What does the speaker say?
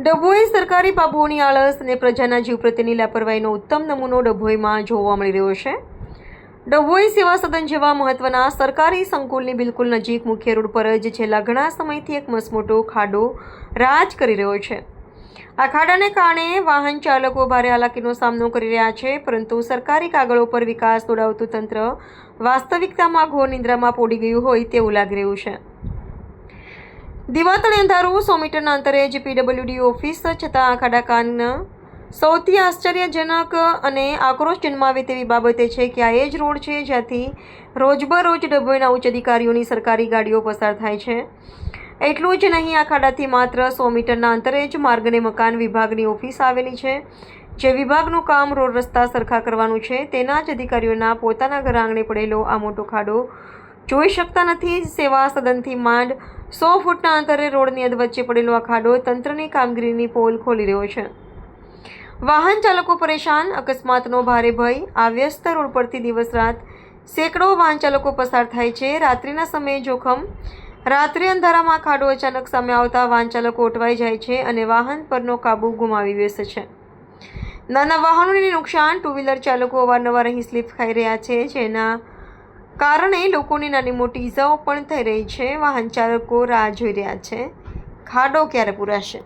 ડભોઈ સરકારી બાબુઓની આળસ અને પ્રજાના જીવ પ્રત્યેની લાપરવાહીનો ઉત્તમ નમૂનો ડભોઈમાં જોવા મળી રહ્યો છે। ડભોઈ સેવા સદન જેવા મહત્વના સરકારી સંકુલની બિલકુલ નજીક મુખ્ય રોડ પર જ છેલ્લા ઘણા સમયથી એક મસમોટો ખાડો રાજ કરી રહ્યો છે। આ ખાડાને કારણે વાહન ચાલકો ભારે હાલાકીનો સામનો કરી રહ્યા છે, પરંતુ સરકારી કાગળો પર વિકાસ દોડાવતું તંત્ર વાસ્તવિકતામાં ઘોર નિંદ્રામાં પોડી ગયું હોય તેવું લાગી રહ્યું છે। દિવાતળે અંધારું 100 મીટરના અંતરે જ પીડબ્લ્યુડી ઓફિસ છતાં આ ખાડા કાન સૌથી આશ્ચર્યજનક અને આક્રોશ જન્માવે તેવી બાબત એ છે કે આ એ જ રોડ છે જ્યાંથી રોજબરોજ ડભોઈના ઉચ્ચ અધિકારીઓની સરકારી ગાડીઓ પસાર થાય છે। એટલું જ નહીં, આ ખાડાથી માત્ર 100 મીટરના અંતરે જ માર્ગ અને મકાન વિભાગની ઓફિસ આવેલી છે, જે વિભાગનું કામ રોડ રસ્તા સરખા કરવાનું છે। તેના જ અધિકારીઓના પોતાના ઘર આંગણે પડેલો આ મોટો ખાડો જોઈ શકતા નથી। સેવા સદનથી માંડ 100 ફૂટના અંતરે રોડની અધવચ્ચે પડેલો આ ખાડો તંત્રની કામગીરીની પોલ ખોલી રહ્યો છે। વાહન ચાલકો પરેશાન, અકસ્માતનો ભારે ભય। આ વ્યસ્ત રોડ પરથી દિવસ રાત સેંકડો વાહન ચાલકો પસાર થાય છે। રાત્રિના સમયે જોખમ। રાત્રે અંધારામાં ખાડો અચાનક સામે આવતા વાહન ચાલકો અટવાઈ જાય છે અને વાહન પરનો કાબુ ગુમાવી બેસે છે। નાના વાહનોને નુકસાન। ટુ વ્હીલર ચાલકો અવારનવાર અહીં સ્લીપ ખાઈ રહ્યા છે, જેના કારણે લોકોને નાની મોટી ઈજાઓ પણ થઈ રહી છે। વાહન ચાલકો રાહ જોઈ રહ્યા છે, ખાડો ક્યારે પૂરાશે।